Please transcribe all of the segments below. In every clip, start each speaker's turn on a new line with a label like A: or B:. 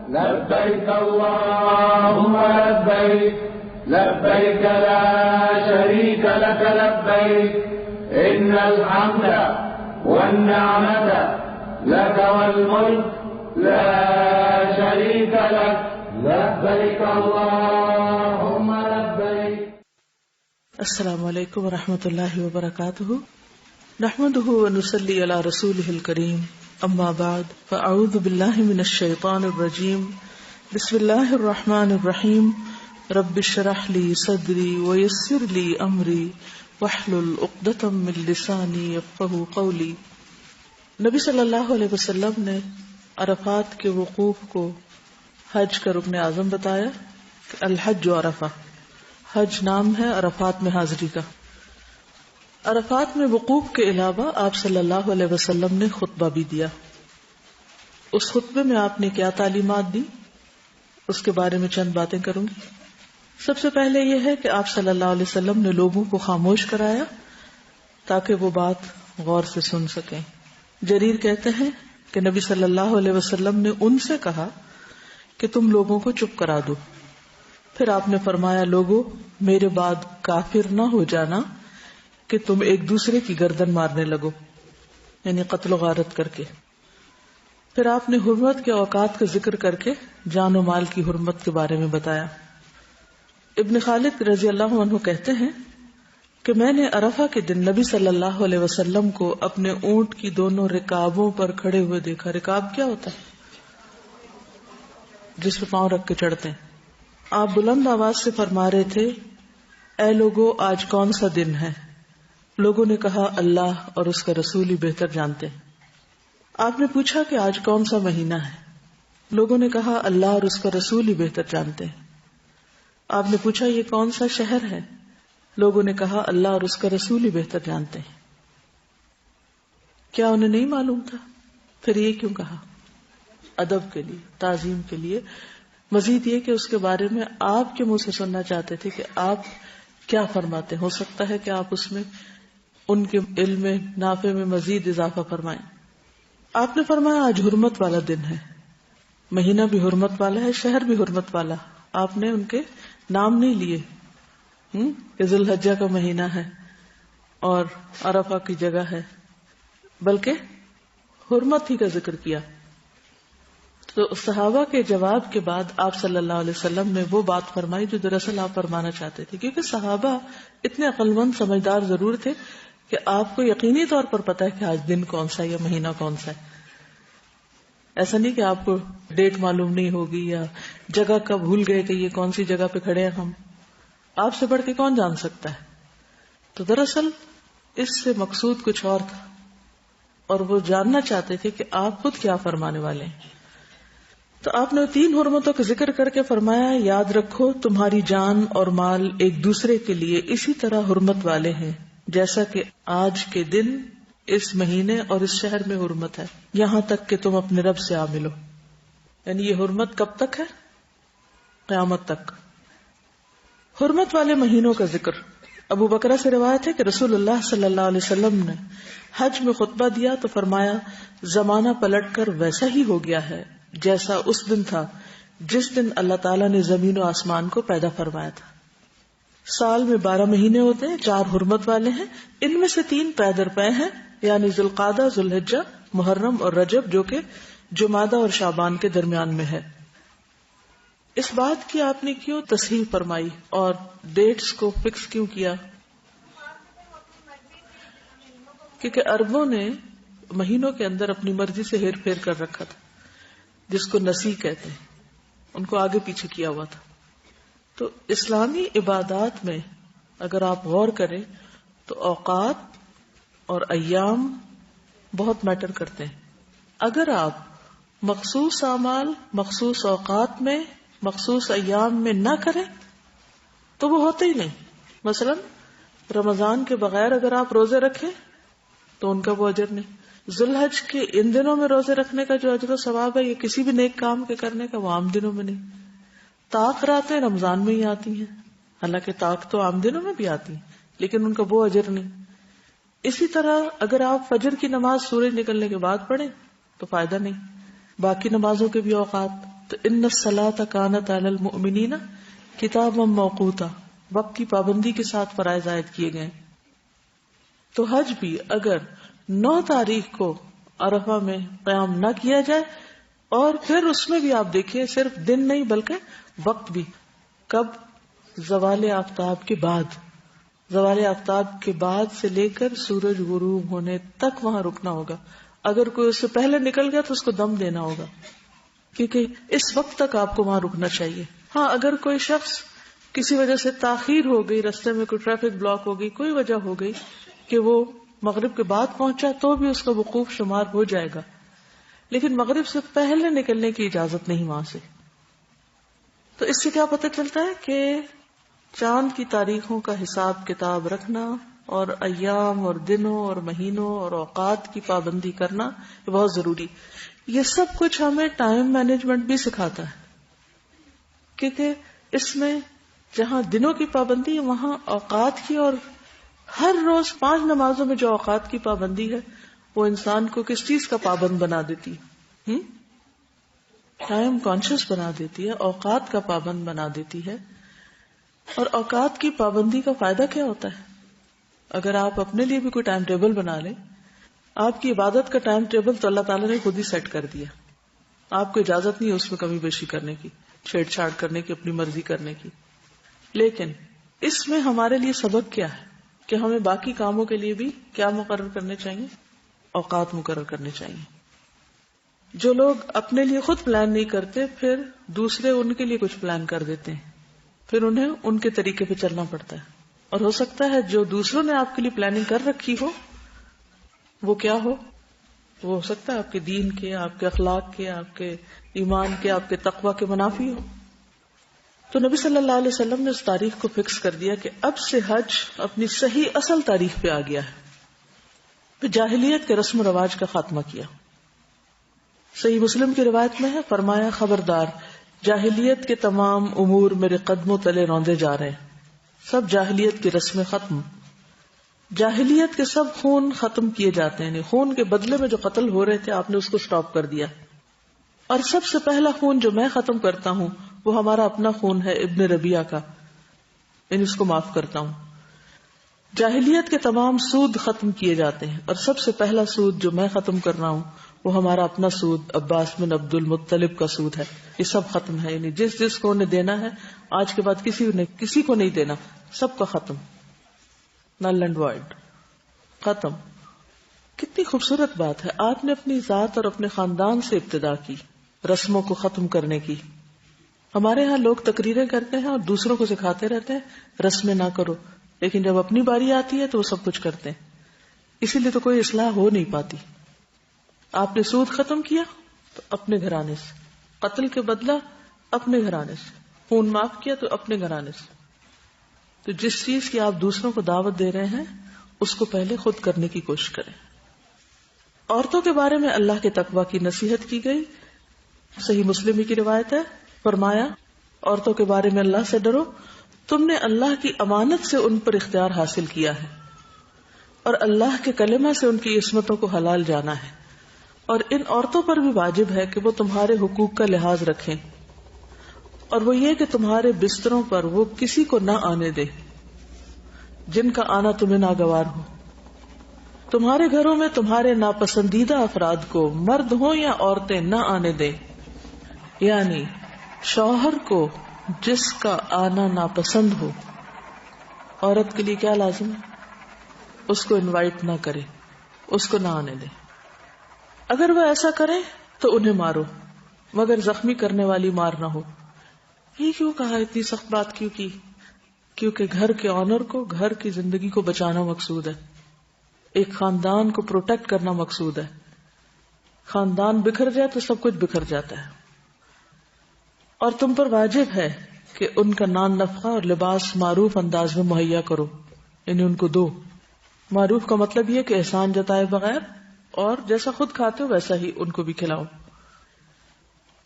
A: لبيك اللهم لبيك لبيك لا شريك لك لبيك إن الحمد والنعمة لك والملك لا شريك لك لبيك اللهم لبيك.
B: السلام علیکم ورحمۃ اللہ وبرکاتہ. نحمده ونصلی علی رسوله الکریم. اما بعد فاعوذ باللہ من الشیطان الرجیم. بسم اللہ الرحمن الرحیم. رب اشرح لی صدری ویسر لی امری واحلل عقدۃ من لسانی یفقهوا قولی. نبی صلی اللہ علیہ وسلم نے عرفات کے وقوف کو حج کا رکن اعظم بتایا. الحج عرفہ، حج نام ہے عرفات میں حاضری کا. عرفات میں وقوف کے علاوہ آپ صلی اللہ علیہ وسلم نے خطبہ بھی دیا. اس خطبے میں آپ نے کیا تعلیمات دی، اس کے بارے میں چند باتیں کروں گی. سب سے پہلے یہ ہے کہ آپ صلی اللہ علیہ وسلم نے لوگوں کو خاموش کرایا تاکہ وہ بات غور سے سن سکیں. جریر کہتے ہیں کہ نبی صلی اللہ علیہ وسلم نے ان سے کہا کہ تم لوگوں کو چپ کرا دو. پھر آپ نے فرمایا، لوگوں میرے بعد کافر نہ ہو جانا کہ تم ایک دوسرے کی گردن مارنے لگو، یعنی قتل و غارت کر کے. پھر آپ نے حرمت کے اوقات کا ذکر کر کے جان و مال کی حرمت کے بارے میں بتایا. ابن خالد رضی اللہ عنہ کہتے ہیں کہ میں نے عرفہ کے دن نبی صلی اللہ علیہ وسلم کو اپنے اونٹ کی دونوں رکابوں پر کھڑے ہوئے دیکھا. رکاب کیا ہوتا ہے؟ جس پہ پاؤں رکھ کے چڑھتے ہیں. آپ بلند آواز سے فرما رہے تھے، اے لوگوں آج کون سا دن ہے؟ لوگوں نے کہا اللہ اور اس کا رسول ہی بہتر جانتے ہیں. آپ نے پوچھا کہ آج کون سا مہینہ ہے؟ لوگوں نے کہا اللہ اور اس کا رسول ہی بہتر جانتے ہیں. آپ نے پوچھا یہ کون سا شہر ہے؟ لوگوں نے کہا اللہ اور اس کا رسول ہی بہتر جانتے ہیں. کیا انہیں نہیں معلوم تھا؟ پھر یہ کیوں کہا؟ ادب کے لیے، تعظیم کے لیے. مزید یہ کہ اس کے بارے میں آپ کے منہ سے سننا چاہتے تھے کہ آپ کیا فرماتے. ہو سکتا ہے کہ آپ اس میں ان کے علم میں نافع میں مزید اضافہ فرمائیں. آپ نے فرمایا آج حرمت والا دن ہے، مہینہ بھی حرمت والا ہے، شہر بھی حرمت والا. آپ نے ان کے نام نہیں لیے کہ ذی الحجہ کا مہینہ ہے اور عرفہ کی جگہ ہے، بلکہ حرمت ہی کا ذکر کیا. تو صحابہ کے جواب کے بعد آپ صلی اللہ علیہ وسلم نے وہ بات فرمائی جو دراصل آپ فرمانا چاہتے تھے. کیونکہ صحابہ اتنے عقل مند سمجھدار ضرور تھے کہ آپ کو یقینی طور پر پتا ہے کہ آج دن کون سا ہے یا مہینہ کون سا ہے. ایسا نہیں کہ آپ کو ڈیٹ معلوم نہیں ہوگی یا جگہ کا بھول گئے کہ یہ کون سی جگہ پہ کھڑے ہیں ہم. آپ سے بڑھ کے کون جان سکتا ہے. تو دراصل اس سے مقصود کچھ اور تھا اور وہ جاننا چاہتے تھے کہ آپ خود کیا فرمانے والے ہیں. تو آپ نے 3 حرمتوں کا ذکر کر کے فرمایا، یاد رکھو تمہاری جان اور مال ایک دوسرے کے لیے اسی طرح حرمت والے ہیں جیسا کہ آج کے دن اس مہینے اور اس شہر میں حرمت ہے، یہاں تک کہ تم اپنے رب سے آ ملو. یعنی یہ حرمت کب تک ہے؟ قیامت تک. حرمت والے مہینوں کا ذکر. ابو بکرہ سے روایت ہے کہ رسول اللہ صلی اللہ علیہ وسلم نے حج میں خطبہ دیا تو فرمایا، زمانہ پلٹ کر ویسا ہی ہو گیا ہے جیسا اس دن تھا جس دن اللہ تعالیٰ نے زمین و آسمان کو پیدا فرمایا تھا. سال میں 12 مہینے ہوتے ہیں، 4 حرمت والے ہیں، ان میں سے 3 پے در پے ہیں، یعنی ذوالقعدہ، ذوالحجہ، محرم اور رجب، جو کہ جمادہ اور شعبان کے درمیان میں ہے. اس بات کی آپ نے کیوں تصحیح فرمائی اور ڈیٹس کو فکس کیوں کیا؟ کیونکہ عربوں نے مہینوں کے اندر اپنی مرضی سے ہیر پھیر کر رکھا تھا، جس کو نسی کہتے ہیں، ان کو آگے پیچھے کیا ہوا تھا. تو اسلامی عبادات میں اگر آپ غور کریں تو اوقات اور ایام بہت میٹر کرتے ہیں. اگر آپ مخصوص اعمال مخصوص اوقات میں مخصوص ایام میں نہ کریں تو وہ ہوتے ہی نہیں. مثلا رمضان کے بغیر اگر آپ روزے رکھیں تو ان کا وہ اجر نہیں. ذوالحج کے ان دنوں میں روزے رکھنے کا جو اجر و ثواب ہے یہ کسی بھی نیک کام کے کرنے کا وہ عام دنوں میں نہیں. طاق راتیں رمضان میں ہی آتی ہیں، حالانکہ طاق تو عام دنوں میں بھی آتی ہیں لیکن ان کا وہ اجر نہیں. اسی طرح اگر آپ فجر کی نماز سورج نکلنے کے بعد پڑھیں تو فائدہ نہیں. باقی نمازوں کے بھی اوقات تو ان الصلاۃ کانت علی المؤمنین کتابا موقوتا، وقت کی پابندی کے ساتھ فرائض عائد کیے گئے. تو حج بھی اگر 9 تاریخ کو عرفہ میں قیام نہ کیا جائے، اور پھر اس میں بھی آپ دیکھیں صرف دن نہیں بلکہ وقت بھی، کب؟ زوال آفتاب کے بعد. زوال آفتاب کے بعد سے لے کر سورج غروب ہونے تک وہاں رکنا ہوگا. اگر کوئی اس سے پہلے نکل گیا تو اس کو دم دینا ہوگا، کیونکہ اس وقت تک آپ کو وہاں رکنا چاہیے. ہاں اگر کوئی شخص کسی وجہ سے تاخیر ہو گئی، رستے میں کوئی ٹریفک بلاک ہو گئی، کوئی وجہ ہو گئی کہ وہ مغرب کے بعد پہنچا، تو بھی اس کا وقوف شمار ہو جائے گا، لیکن مغرب سے پہلے نکلنے کی اجازت نہیں وہاں سے. تو اس سے کیا پتہ چلتا ہے کہ چاند کی تاریخوں کا حساب کتاب رکھنا اور ایام اور دنوں اور مہینوں اور اوقات کی پابندی کرنا یہ بہت ضروری. یہ سب کچھ ہمیں ٹائم مینجمنٹ بھی سکھاتا ہے، کیونکہ اس میں جہاں دنوں کی پابندی ہے وہاں اوقات کی، اور ہر روز 5 نمازوں میں جو اوقات کی پابندی ہے وہ انسان کو کس چیز کا پابند بنا دیتی ہے؟ ٹائم کانشیس بنا دیتی ہے، اوقات کا پابند بنا دیتی ہے. اور اوقات کی پابندی کا فائدہ کیا ہوتا ہے؟ اگر آپ اپنے لیے بھی کوئی ٹائم ٹیبل بنا لیں، آپ کی عبادت کا ٹائم ٹیبل تو اللہ تعالیٰ نے خود ہی سیٹ کر دیا، آپ کو اجازت نہیں ہے اس میں کمی بیشی کرنے کی، چھیڑ چھاڑ کرنے کی، اپنی مرضی کرنے کی. لیکن اس میں ہمارے لیے سبق کیا ہے کہ ہمیں باقی کاموں کے لیے بھی کیا مقرر کرنے چاہیے؟ اوقات مقرر کرنے چاہیے. جو لوگ اپنے لیے خود پلان نہیں کرتے، پھر دوسرے ان کے لیے کچھ پلان کر دیتے ہیں، پھر انہیں ان کے طریقے پہ چلنا پڑتا ہے. اور ہو سکتا ہے جو دوسروں نے آپ کے لیے پلاننگ کر رکھی ہو وہ کیا ہو؟ وہ ہو سکتا ہے آپ کے دین کے، آپ کے اخلاق کے، آپ کے ایمان کے، آپ کے تقوی کے منافی ہو. تو نبی صلی اللہ علیہ وسلم نے اس تاریخ کو فکس کر دیا کہ اب سے حج اپنی صحیح اصل تاریخ پہ آ گیا ہے. پھر جاہلیت کے رسم و رواج کا خاتمہ کیا. صحیح مسلم کی روایت میں ہے، فرمایا خبردار، جاہلیت کے تمام امور میرے قدموں تلے روندے جا رہے ہیں. سب جاہلیت کی رسمیں ختم، جاہلیت کے سب خون ختم کیے جاتے ہیں. خون کے بدلے میں جو قتل ہو رہے تھے آپ نے اس کو سٹاپ کر دیا. اور سب سے پہلا خون جو میں ختم کرتا ہوں وہ ہمارا اپنا خون ہے، ابن ربیعہ کا، یعنی اس کو معاف کرتا ہوں. جاہلیت کے تمام سود ختم کیے جاتے ہیں، اور سب سے پہلا سود جو میں ختم کر رہا ہوں وہ ہمارا اپنا سود، عباس بن عبد المطلب کا سود ہے. یہ سب ختم ہے، یعنی جس جس کو انہیں دینا ہے آج کے بعد کسی کو نہیں دینا، سب کا ختم، نل اینڈ وائڈ، ختم. کتنی خوبصورت بات ہے. آپ نے اپنی ذات اور اپنے خاندان سے ابتدا کی رسموں کو ختم کرنے کی. ہمارے ہاں لوگ تقریریں کرتے ہیں اور دوسروں کو سکھاتے رہتے ہیں رسمیں نہ کرو، لیکن جب اپنی باری آتی ہے تو وہ سب کچھ کرتے ہیں. اسی لیے تو کوئی اصلاح ہو نہیں پاتی. آپ نے سود ختم کیا تو اپنے گھرانے سے، قتل کے بدلہ اپنے گھرانے سے، خون معاف کیا تو اپنے گھرانے سے. تو جس چیز کی آپ دوسروں کو دعوت دے رہے ہیں اس کو پہلے خود کرنے کی کوشش کریں. عورتوں کے بارے میں اللہ کے تقوی کی نصیحت کی گئی. صحیح مسلم کی روایت ہے، فرمایا عورتوں کے بارے میں اللہ سے ڈرو، تم نے اللہ کی امانت سے ان پر اختیار حاصل کیا ہے اور اللہ کے کلمہ سے ان کی عصمتوں کو حلال جانا ہے. اور ان عورتوں پر بھی واجب ہے کہ وہ تمہارے حقوق کا لحاظ رکھیں، اور وہ یہ کہ تمہارے بستروں پر وہ کسی کو نہ آنے دے جن کا آنا تمہیں ناگوار ہو. تمہارے گھروں میں تمہارے ناپسندیدہ افراد کو، مرد ہوں یا عورتیں، نہ آنے دے. یعنی شوہر کو جس کا آنا ناپسند ہو، عورت کے لیے کیا لازم ہے؟ اس کو انوائٹ نہ کرے، اس کو نہ آنے دے. اگر وہ ایسا کرے تو انہیں مارو، مگر زخمی کرنے والی مار نہ ہو. یہ کیوں کہا؟ اتنی سخت بات کیوں کی؟ کیونکہ گھر کے آنر کو، گھر کی زندگی کو بچانا مقصود ہے، ایک خاندان کو پروٹیکٹ کرنا مقصود ہے. خاندان بکھر جائے تو سب کچھ بکھر جاتا ہے. اور تم پر واجب ہے کہ ان کا نان نفقہ اور لباس معروف انداز میں مہیا کرو، یعنی ان کو دو. معروف کا مطلب یہ کہ احسان جتائے بغیر، اور جیسا خود کھاتے ہو ویسا ہی ان کو بھی کھلاؤ.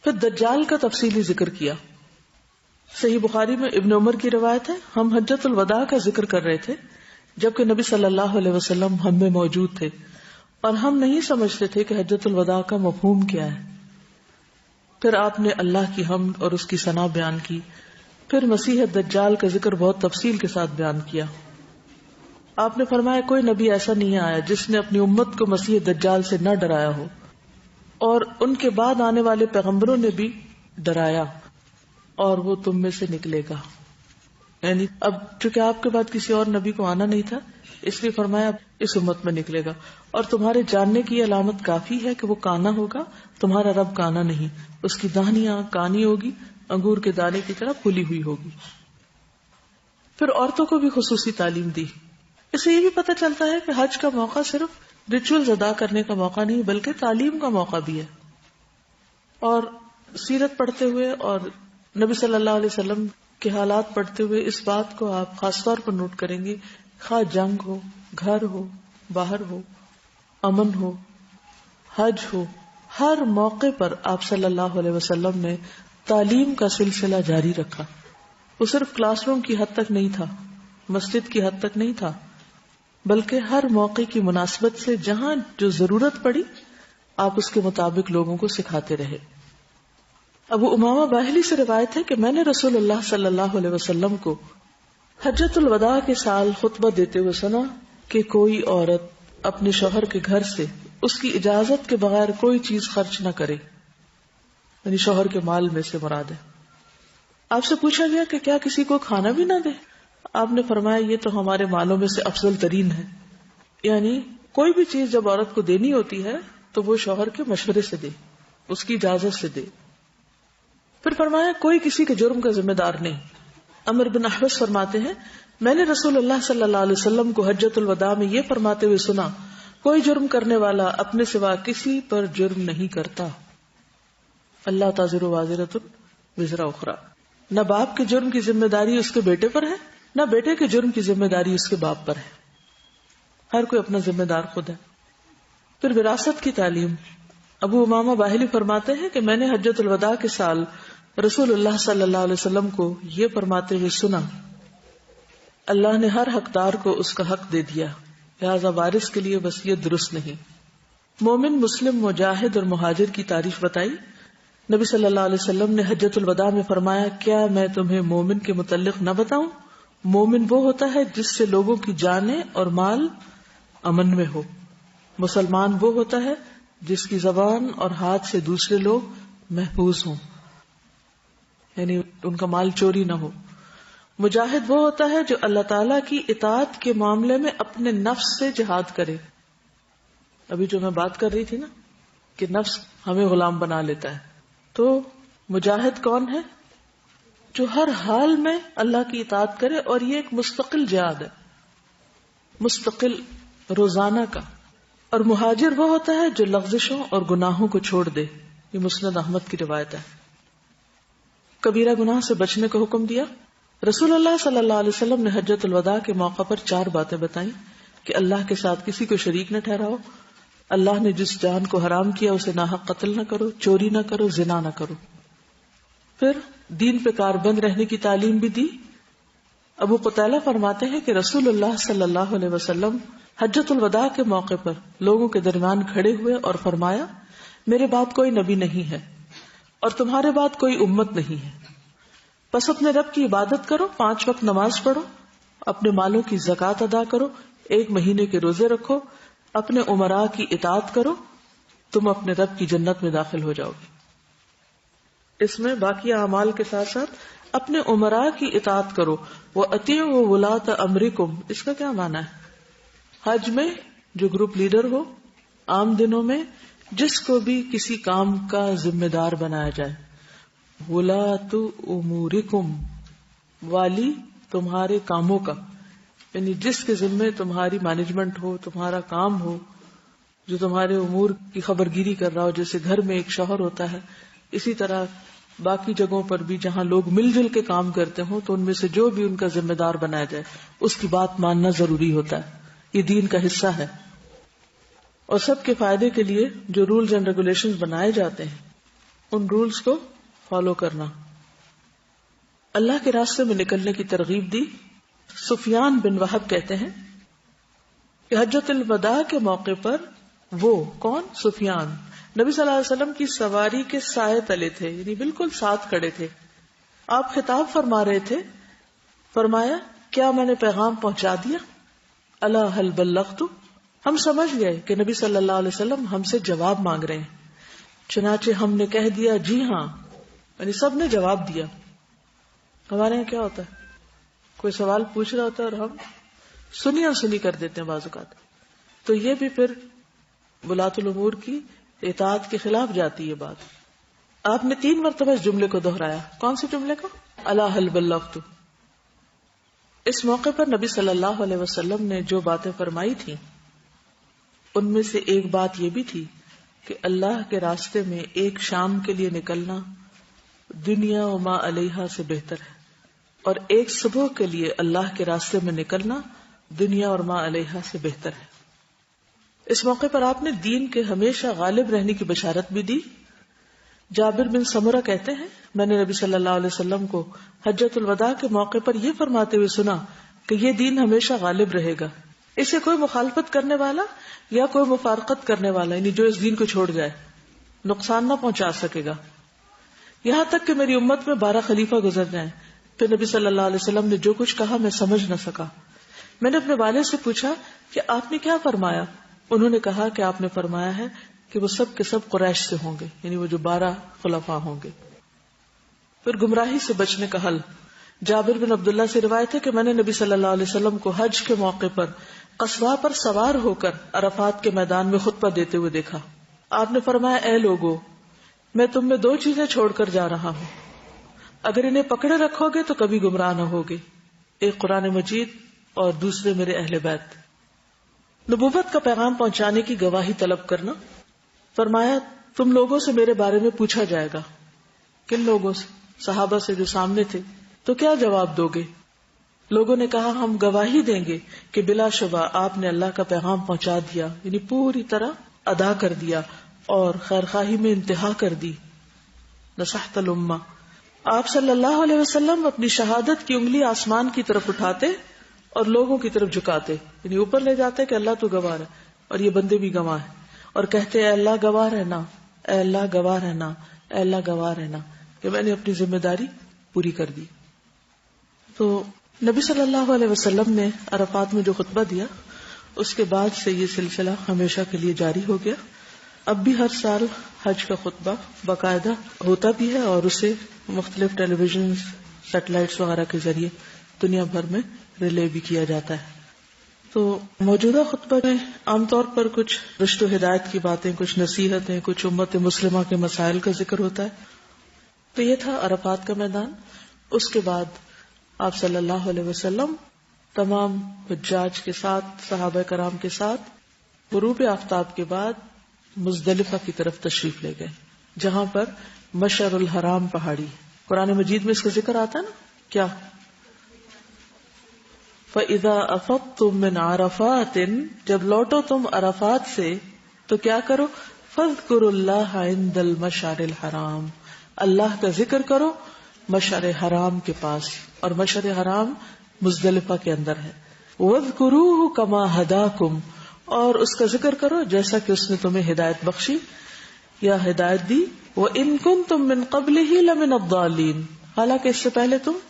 B: پھر دجال کا تفصیلی ذکر کیا. صحیح بخاری میں ابن عمر کی روایت ہے، ہم حجۃ الوداع کا ذکر کر رہے تھے جبکہ نبی صلی اللہ علیہ وسلم ہم میں موجود تھے، اور ہم نہیں سمجھتے تھے کہ حجۃ الوداع کا مفہوم کیا ہے. پھر آپ نے اللہ کی حمد اور اس کی ثنا بیان کی. پھر مسیح دجال کا ذکر بہت تفصیل کے ساتھ بیان کیا. آپ نے فرمایا کوئی نبی ایسا نہیں آیا جس نے اپنی امت کو مسیح دجال سے نہ ڈرایا ہو، اور ان کے بعد آنے والے پیغمبروں نے بھی ڈرایا، اور وہ تم میں سے نکلے گا. یعنی اب چونکہ آپ کے بعد کسی اور نبی کو آنا نہیں تھا، اس لیے فرمایا اس امت میں نکلے گا. اور تمہارے جاننے کی علامت کافی ہے کہ وہ کانا ہوگا، تمہارا رب کانا نہیں، اس کی داہنی آنکھ کانی ہوگی، انگور کے دانے کی طرح پھلی ہوئی ہوگی. پھر عورتوں کو بھی خصوصی تعلیم دی. اس سے یہ بھی پتہ چلتا ہے کہ حج کا موقع صرف ریچولز ادا کرنے کا موقع نہیں بلکہ تعلیم کا موقع بھی ہے. اور سیرت پڑھتے ہوئے اور نبی صلی اللہ علیہ وسلم کے حالات پڑھتے ہوئے اس بات کو آپ خاص طور پر نوٹ کریں گے، خواہ جنگ ہو، گھر ہو، باہر ہو، امن ہو، حج ہو، ہر موقع پر آپ صلی اللہ علیہ وسلم نے تعلیم کا سلسلہ جاری رکھا. وہ صرف کلاس روم کی حد تک نہیں تھا، مسجد کی حد تک نہیں تھا، بلکہ ہر موقع کی مناسبت سے جہاں جو ضرورت پڑی آپ اس کے مطابق لوگوں کو سکھاتے رہے. ابو امامہ باہلی سے روایت ہے کہ میں نے رسول اللہ صلی اللہ علیہ وسلم کو حجۃ الوداع کے سال خطبہ دیتے ہوئے سنا کہ کوئی عورت اپنے شوہر کے گھر سے اس کی اجازت کے بغیر کوئی چیز خرچ نہ کرے، یعنی شوہر کے مال میں سے مراد ہے. آپ سے پوچھا گیا کہ کیا کسی کو کھانا بھی نہ دے؟ آپ نے فرمایا یہ تو ہمارے مالوں میں سے افضل ترین ہے. یعنی کوئی بھی چیز جب عورت کو دینی ہوتی ہے تو وہ شوہر کے مشورے سے دے، اس کی اجازت سے دے. پھر فرمایا کوئی کسی کے جرم کا ذمہ دار نہیں. عمر بن احوص فرماتے ہیں میں نے رسول اللہ صلی اللہ علیہ وسلم کو حجۃ الوداع میں یہ فرماتے ہوئے سنا، کوئی جرم کرنے والا اپنے سوا کسی پر جرم نہیں کرتا. اللہ تازر وازرۃ وزر اخرى. نہ باپ کے جرم کی ذمہ داری اس کے بیٹے پر ہے، نہ بیٹے کے جرم کی ذمہ داری اس کے باپ پر ہے. ہر کوئی اپنا ذمہ دار خود ہے. پھر وراثت کی تعلیم. ابو امامہ باہلی فرماتے ہیں کہ میں نے حجۃ الوداع کے سال رسول اللہ صلی اللہ علیہ وسلم کو یہ فرماتے ہوئے سنا، اللہ نے ہر حقدار کو اس کا حق دے دیا، لہذا وارث کے لیے وصیت درست نہیں. مومن، مسلم، مجاہد اور مہاجر کی تعریف بتائی. نبی صلی اللہ علیہ وسلم نے حجۃ الوداع میں فرمایا کیا میں تمہیں مومن کے متعلق نہ بتاؤں؟ مومن وہ ہوتا ہے جس سے لوگوں کی جانیں اور مال امن میں ہو. مسلمان وہ ہوتا ہے جس کی زبان اور ہاتھ سے دوسرے لوگ محفوظ ہوں، یعنی ان کا مال چوری نہ ہو. مجاہد وہ ہوتا ہے جو اللہ تعالیٰ کی اطاعت کے معاملے میں اپنے نفس سے جہاد کرے. ابھی جو میں بات کر رہی تھی نا کہ نفس ہمیں غلام بنا لیتا ہے، تو مجاہد کون ہے؟ جو ہر حال میں اللہ کی اطاعت کرے، اور یہ ایک مستقل جہاد ہے، مستقل روزانہ کا. اور مہاجر وہ ہوتا ہے جو لغزشوں اور گناہوں کو چھوڑ دے. یہ مسند احمد کی روایت ہے. کبیرہ گناہ سے بچنے کا حکم دیا. رسول اللہ صلی اللہ علیہ وسلم نے حجۃ الوداع کے موقع پر 4 باتیں بتائیں کہ اللہ کے ساتھ کسی کو شریک نہ ٹھہراؤ، اللہ نے جس جان کو حرام کیا اسے ناحق قتل نہ کرو، چوری نہ کرو، زنا نہ کرو. پھر دین پہ کاربند رہنے کی تعلیم بھی دی. ابو قتیلہ فرماتے ہیں کہ رسول اللہ صلی اللہ علیہ وسلم حجۃ الوداع کے موقع پر لوگوں کے درمیان کھڑے ہوئے اور فرمایا میرے بعد کوئی نبی نہیں ہے اور تمہارے بعد کوئی امت نہیں ہے، بس اپنے رب کی عبادت کرو، 5 وقت نماز پڑھو، اپنے مالوں کی زکوٰۃ ادا کرو، 1 مہینے کے روزے رکھو، اپنے امراء کی اطاعت کرو، تم اپنے رب کی جنت میں داخل ہو جاؤ گے. اس میں باقی اعمال کے ساتھ ساتھ اپنے امراء کی اطاعت کرو. وَأَطِيعُوا وُلَاةَ أَمْرِكُمْ. اس کا کیا معنی ہے؟ حج میں جو گروپ لیڈر ہو، عام دنوں میں جس کو بھی کسی کام کا ذمہ دار بنایا جائے. وُلَاةُ أُمُورِكُمْ، والی تمہارے کاموں کا، یعنی جس کے ذمہ تمہاری مینجمنٹ ہو، تمہارا کام ہو، جو تمہارے امور کی خبرگیری کر رہا ہو. جیسے گھر میں ایک شوہر ہوتا ہے، اسی طرح باقی جگہوں پر بھی جہاں لوگ مل جل کے کام کرتے ہوں تو ان میں سے جو بھی ان کا ذمہ دار بنایا جائے اس کی بات ماننا ضروری ہوتا ہے. یہ دین کا حصہ ہے. اور سب کے فائدے کے لیے جو رولز اینڈ ریگولیشنز بنائے جاتے ہیں ان رولز کو فالو کرنا. اللہ کے راستے میں نکلنے کی ترغیب دی. سفیان بن وہب کہتے ہیں کہ حجۃ الوداع کے موقع پر وہ کون؟ سفیان نبی صلی اللہ علیہ وسلم کی سواری کے سائے تلے تھے، یعنی بالکل ساتھ کھڑے تھے. آپ خطاب فرما رہے تھے، فرمایا کیا میں نے پیغام پہنچا دیا؟ الا هل بلغت؟ ہم سمجھ گئے کہ نبی صلی اللہ علیہ وسلم ہم سے جواب مانگ رہے ہیں، چنانچہ ہم نے کہہ دیا جی ہاں، یعنی سب نے جواب دیا. ہمارے یہاں کیا ہوتا ہے، کوئی سوال پوچھ رہا ہوتا ہے اور ہم سنی اور سنی کر دیتے ہیں بعض اوقات. تو یہ بھی پھر ولاۃ الامور کی اطاعت کے خلاف جاتی ہے بات. آپ نے 3 مرتبہ اس جملے کو دہرایا. کون سے جملے کو؟ الا هل بلغت. اس موقع پر نبی صلی اللہ علیہ وسلم نے جو باتیں فرمائی تھیں ان میں سے ایک بات یہ بھی تھی کہ اللہ کے راستے میں ایک شام کے لیے نکلنا دنیا و ما علیہا سے بہتر ہے، اور ایک صبح کے لیے اللہ کے راستے میں نکلنا دنیا اور ما علیہا سے بہتر ہے. اس موقع پر آپ نے دین کے ہمیشہ غالب رہنے کی بشارت بھی دی. جابر بن سمرہ کہتے ہیں میں نے نبی صلی اللہ علیہ وسلم کو حجۃ الوداع کے موقع پر یہ فرماتے ہوئے سنا کہ یہ دین ہمیشہ غالب رہے گا، اسے کوئی مخالفت کرنے والا یا کوئی مفارقت کرنے والا، یعنی جو اس دین کو چھوڑ جائے، نقصان نہ پہنچا سکے گا، یہاں تک کہ میری امت میں 12 خلیفہ گزر جائیں. پھر نبی صلی اللہ علیہ وسلم نے جو کچھ کہا میں سمجھ نہ سکا. میں نے اپنے والد سے پوچھا کہ آپ نے کیا فرمایا؟ انہوں نے کہا کہ آپ نے فرمایا ہے کہ وہ سب کے سب قریش سے ہوں گے، یعنی وہ جو 12 خلفاء ہوں گے. پھر گمراہی سے بچنے کا حل. جابر بن عبداللہ سے روایت ہے کہ میں نے نبی صلی اللہ علیہ وسلم کو حج کے موقع پر قصواء پر سوار ہو کر عرفات کے میدان میں خطبہ دیتے ہوئے دیکھا. آپ نے فرمایا اے لوگو، میں تم میں 2 چیزیں چھوڑ کر جا رہا ہوں، اگر انہیں پکڑے رکھو گے تو کبھی گمراہ نہ ہوگے، ایک قرآن مجید اور دوسرے میرے اہل بیت. نبوت کا پیغام پہنچانے کی گواہی طلب کرنا. فرمایا تم لوگوں سے میرے بارے میں پوچھا جائے گا. کن لوگوں سے؟ صحابہ سے جو سامنے تھے. تو کیا جواب دو گے؟ لوگوں نے کہا ہم گواہی دیں گے کہ بلا شبہ آپ نے اللہ کا پیغام پہنچا دیا، یعنی پوری طرح ادا کر دیا اور خیرخواہی میں انتہا کر دی. نصحت الامہ. آپ صلی اللہ علیہ وسلم اپنی شہادت کی انگلی آسمان کی طرف اٹھاتے اور لوگوں کی طرف جھکاتے، یعنی اوپر لے جاتے کہ اللہ تو گواہ ہے اور یہ بندے بھی گواہ ہیں، اور کہتے اے اللہ گواہ رہنا، اے اللہ گواہ رہنا، اے اللہ گواہ رہنا کہ میں نے اپنی ذمہ داری پوری کر دی. تو نبی صلی اللہ علیہ وسلم نے عرفات میں جو خطبہ دیا اس کے بعد سے یہ سلسلہ ہمیشہ کے لیے جاری ہو گیا. اب بھی ہر سال حج کا خطبہ باقاعدہ ہوتا بھی ہے اور اسے مختلف ٹیلی ویژن سیٹلائٹس وغیرہ کے ذریعے دنیا بھر میں ریلے بھی کیا جاتا ہے. تو موجودہ خطبہ میں عام طور پر کچھ رشد و ہدایت کی باتیں، کچھ نصیحتیں، کچھ امت مسلمہ کے مسائل کا ذکر ہوتا ہے. تو یہ تھا عرفات کا میدان. اس کے بعد آپ صلی اللہ علیہ وسلم تمام حجاج کے ساتھ، صحابہ کرام کے ساتھ غروب آفتاب کے بعد مزدلفہ کی طرف تشریف لے گئے، جہاں پر مشعر الحرام پہاڑی. قرآن مجید میں اس کا ذکر آتا ہے نا، کیا فَإِذَا أَفَضْتُم مِّنْ عَرَفَاتٍ، جب لوٹو تم عرفات سے تو کیا کرو، فَاذْكُرُوا اللَّهَ عِندَ الْمَشْعَرِ الْحَرَامِ، اللہ کا ذکر کرو مشعر حرام کے پاس، اور مشعر حرام مزدلفہ کے اندر ہے. وَاذْكُرُوهُ كَمَا هَدَاكُمْ، اور اس کا ذکر کرو جیسا کہ اس نے تمہیں ہدایت بخشی یا ہدایت دی. وَإِن كُنتُم مِّن قَبْلِهِ لَمِنَ الضَّالِّينَ، حالانکہ اس سے پہلے تم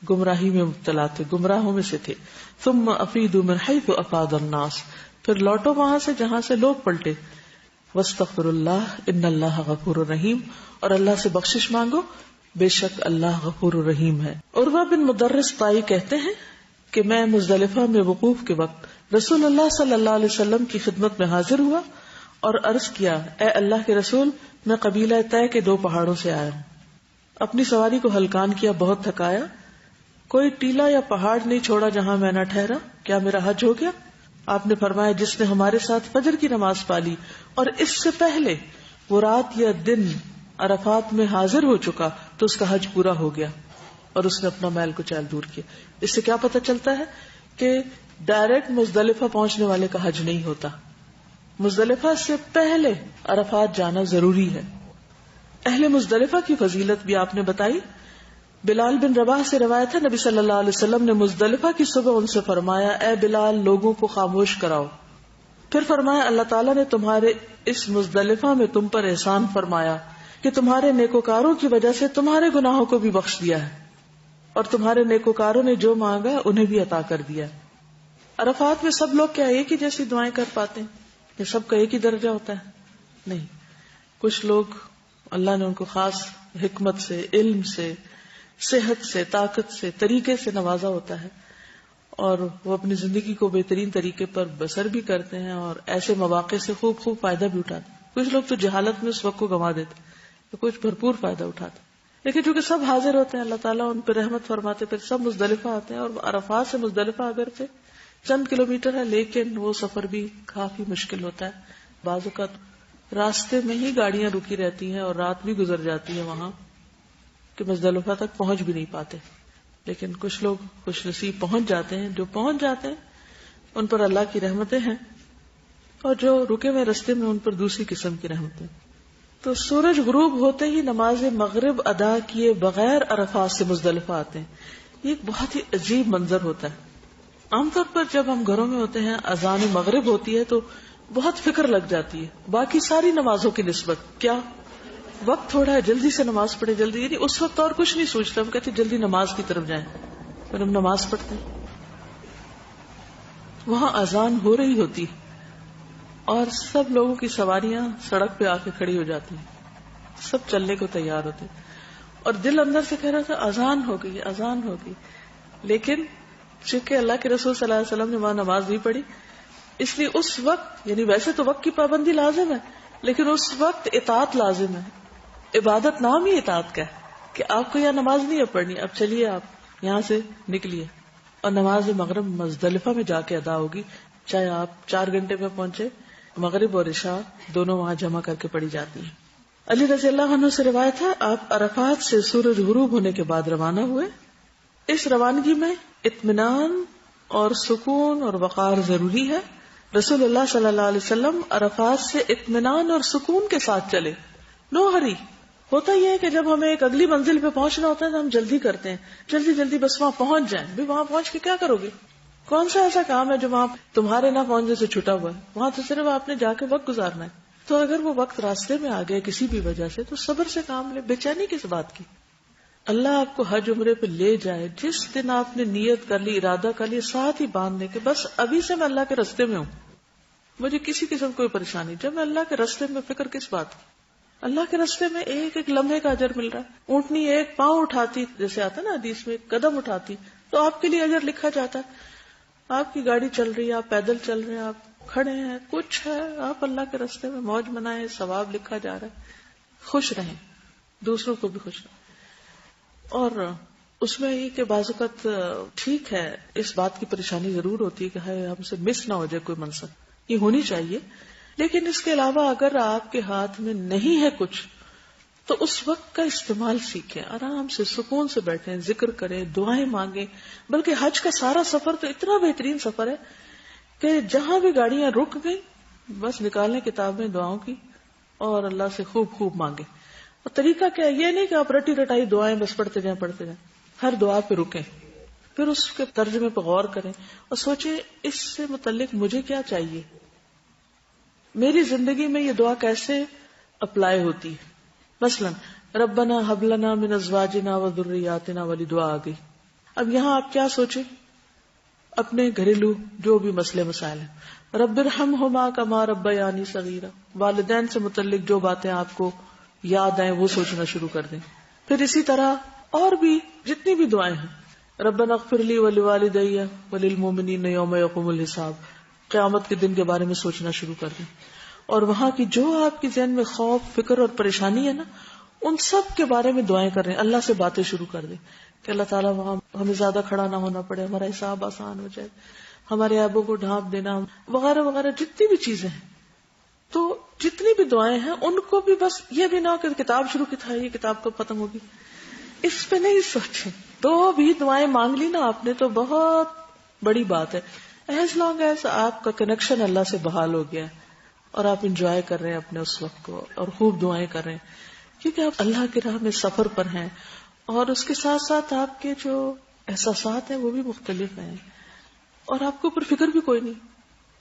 B: گمراہی میں مبتلا تھے، گمراہوں میں سے تھے. ثم افیدوا من حیث افاض الناس، پھر لوٹو وہاں سے جہاں سے لوگ پلٹے. واستغفروا اللہ ان اللہ غفور رحیم، اور اللہ سے بخشش مانگو، بے شک اللہ غفور رحیم ہے. عروہ بن مدرس طائی کہتے ہیں کہ میں مزدلفہ میں وقوف کے وقت رسول اللہ صلی اللہ علیہ وسلم کی خدمت میں حاضر ہوا اور عرض کیا اے اللہ کے رسول، میں قبیلہ طے کے 2 پہاڑوں سے آیا ہوں. اپنی سواری کو ہلکان کیا، بہت تھکایا، کوئی ٹیلا یا پہاڑ نہیں چھوڑا جہاں میں نہ ٹھہرا، کیا میرا حج ہو گیا؟ آپ نے فرمایا جس نے ہمارے ساتھ فجر کی نماز پالی اور اس سے پہلے وہ رات یا دن عرفات میں حاضر ہو چکا تو اس کا حج پورا ہو گیا اور اس نے اپنا میل کچیل دور کیا. اس سے کیا پتہ چلتا ہے کہ ڈائریکٹ مزدلفہ پہنچنے والے کا حج نہیں ہوتا، مزدلفہ سے پہلے عرفات جانا ضروری ہے. اہل مزدلفہ کی فضیلت بھی آپ نے بتائی. بلال بن رباح سے روایت ہے نبی صلی اللہ علیہ وسلم نے مزدلفہ کی صبح ان سے فرمایا اے بلال، لوگوں کو خاموش کراؤ. پھر فرمایا اللہ تعالیٰ نے تمہارے اس مزدلفہ میں تم پر احسان فرمایا کہ تمہارے نیکوکاروں کی وجہ سے تمہارے گناہوں کو بھی بخش دیا ہے اور تمہارے نیکوکاروں نے جو مانگا انہیں بھی عطا کر دیا. عرفات میں سب لوگ کیا ایک ہی جیسی دعائیں کر پاتے ہیں؟ یہ سب کا ایک ہی درجہ ہوتا ہے؟ نہیں. کچھ لوگ اللہ نے ان کو خاص حکمت سے، علم سے، صحت سے، طاقت سے، طریقے سے نوازا ہوتا ہے اور وہ اپنی زندگی کو بہترین طریقے پر بسر بھی کرتے ہیں اور ایسے مواقع سے خوب فائدہ بھی اٹھاتے ہیں. کچھ لوگ تو جہالت میں اس وقت کو گنوا دیتے، تو کچھ بھرپور فائدہ اٹھاتے. لیکن چونکہ سب حاضر ہوتے ہیں، اللہ تعالیٰ ان پہ رحمت فرماتے، پھر سب مزدلفہ آتے ہیں. اور عرفات سے مزدلفہ اگر سے چند کلومیٹر ہے لیکن وہ سفر بھی کافی مشکل ہوتا ہے. بعض اوقات راستے میں ہی گاڑیاں رکی رہتی ہیں اور رات بھی گزر جاتی ہے وہاں کہ مزدلفہ تک پہنچ بھی نہیں پاتے. لیکن کچھ لوگ خوش نصیب پہنچ جاتے ہیں. جو پہنچ جاتے ہیں ان پر اللہ کی رحمتیں ہیں اور جو رکے ہوئے رستے میں ان پر دوسری قسم کی رحمتیں. تو سورج غروب ہوتے ہی نماز مغرب ادا کیے بغیر عرفات سے مزدلفہ آتے ہیں. یہ ایک بہت ہی عجیب منظر ہوتا ہے. عام طور پر جب ہم گھروں میں ہوتے ہیں اذان مغرب ہوتی ہے تو بہت فکر لگ جاتی ہے باقی ساری نمازوں کی نسبت. کیا وقت تھوڑا ہے، جلدی سے نماز پڑھے، جلدی، یعنی اس وقت اور کچھ نہیں سوچتا. ہم کہتے جلدی نماز کی طرف جائیں، پھر ہم نماز پڑھتے ہیں. وہاں اذان ہو رہی ہوتی اور سب لوگوں کی سواریاں سڑک پہ آ کے کھڑی ہو جاتی ہیں، سب چلنے کو تیار ہوتے اور دل اندر سے کہہ رہا تھا اذان ہو گئی، اذان ہو گئی. لیکن چونکہ اللہ کے رسول صلی اللہ علیہ وسلم نے وہاں نماز نہیں پڑھی، اس لیے اس وقت، یعنی ویسے تو وقت کی پابندی لازم ہے لیکن اس وقت اطاعت لازم ہے. عبادت نام ہی اطاعت کا ہے کہ آپ کو یہاں نماز نہیں ہے پڑھنی، اب چلیے آپ یہاں سے نکلیے اور نماز مغرب مزدلفہ میں جا کے ادا ہوگی. چاہے آپ 4 گھنٹے میں پہنچے، مغرب اور عشاء دونوں وہاں جمع کر کے پڑھی جاتی ہیں. علی رضی اللہ عنہ سے روایت ہے آپ عرفات سے سورج غروب ہونے کے بعد روانہ ہوئے. اس روانگی میں اطمینان اور سکون اور وقار ضروری ہے. رسول اللہ صلی اللہ علیہ وسلم عرفات سے اطمینان اور سکون کے ساتھ چلے. نو ہری. ہوتا یہ ہے کہ جب ہمیں ایک اگلی منزل پہ پہنچنا ہوتا ہے تو ہم جلدی کرتے ہیں، جلدی جلدی بس وہاں پہنچ جائیں. بھی وہاں پہنچ کے کیا کرو گے؟ کون سا ایسا کام ہے جو وہاں تمہارے نہ پہنچنے سے چھٹا ہوا ہے؟ وہاں تو صرف آپ نے جا کے وقت گزارنا ہے. تو اگر وہ وقت راستے میں آ گیا کسی بھی وجہ سے تو صبر سے کام لے. بے چینی کس بات کی؟ اللہ آپ کو حج عمرے پہ لے جائے، جس دن آپ نے نیت کر لی، ارادہ کر لی، ساتھ ہی باندھنے کے بس ابھی سے میں اللہ کے راستے میں ہوں، مجھے کسی قسم کوئی پریشانی. جب میں اللہ کے راستے میں، فکر کس بات کی؟ اللہ کے راستے میں ایک ایک لمحے کا اجر مل رہا ہے. اونٹنی ایک پاؤں اٹھاتی، جیسے آتا نا حدیث میں، ایک قدم اٹھاتی تو آپ کے لیے اجر لکھا جاتا ہے. آپ کی گاڑی چل رہی ہے، آپ پیدل چل رہے ہیں، آپ کھڑے ہیں، کچھ ہے، آپ اللہ کے راستے میں موج منائیں، ثواب لکھا جا رہا ہے. خوش رہیں، دوسروں کو بھی خوش رہیں. اور اس میں یہ کہ بعض اوقات ٹھیک ہے اس بات کی پریشانی ضرور ہوتی ہے کہ ہم سے مس نہ ہو جائے کوئی منصب، یہ ہونی چاہیے. لیکن اس کے علاوہ اگر آپ کے ہاتھ میں نہیں ہے کچھ تو اس وقت کا استعمال سیکھیں، آرام سے سکون سے بیٹھیں، ذکر کریں، دعائیں مانگیں. بلکہ حج کا سارا سفر تو اتنا بہترین سفر ہے کہ جہاں بھی گاڑیاں رک گئیں بس نکالیں کتابیں دعاؤں کی اور اللہ سے خوب خوب مانگیں. اور طریقہ کیا ہے؟ یہ نہیں کہ آپ رٹی رٹائی دعائیں بس پڑھتے جائیں. ہر دعا پہ رکیں، پھر اس کے ترجمے پہ غور کریں اور سوچیں اس سے متعلق مجھے کیا چاہیے، میری زندگی میں یہ دعا کیسے اپلائی ہوتی ہے. مثلا ربنا ہب لنا من ازواجنا وذریاتنا والی دعا آ گئی. اب یہاں آپ کیا سوچیں؟ اپنے گھریلو جو بھی مسئلے مسائل ہیں، رب ارحمہما کما ربیانی صغیرا، والدین سے متعلق جو باتیں آپ کو یاد آئیں وہ سوچنا شروع کر دیں. پھر اسی طرح اور بھی جتنی بھی دعائیں ہیں، ربنا اغفر لی ولوالدی وللمؤمنین یوم یقوم الحساب، قیامت کے دن کے بارے میں سوچنا شروع کر دیں. اور وہاں کی جو آپ کے ذہن میں خوف، فکر اور پریشانی ہے نا، ان سب کے بارے میں دعائیں کر رہے ہیں. اللہ سے باتیں شروع کر دیں کہ اللہ تعالیٰ وہاں ہمیں زیادہ کھڑا نہ ہونا پڑے، ہمارا حساب آسان ہو جائے، ہمارے عیبوں کو ڈھانپ دینا، وغیرہ وغیرہ جتنی بھی چیزیں ہیں. تو جتنی بھی دعائیں ہیں ان کو بھی بس یہ بھی نہ ہو کہ کتاب شروع کی تھا، یہ کتاب کب ختم ہوگی، اس پہ نہیں سوچیں. تو بھی دعائیں مانگ لی نا آپ نے تو بہت بڑی بات ہے. ایز لانگ ایز آپ کا کنیکشن اللہ سے بحال ہو گیا ہے اور آپ انجوائے کر رہے ہیں اپنے اس وقت کو اور خوب دعائیں کر رہے ہیں، کیونکہ آپ اللہ کی راہ میں سفر پر ہیں اور اس کے ساتھ ساتھ آپ کے جو احساسات ہیں وہ بھی مختلف ہیں اور آپ کو اوپر فکر بھی کوئی نہیں.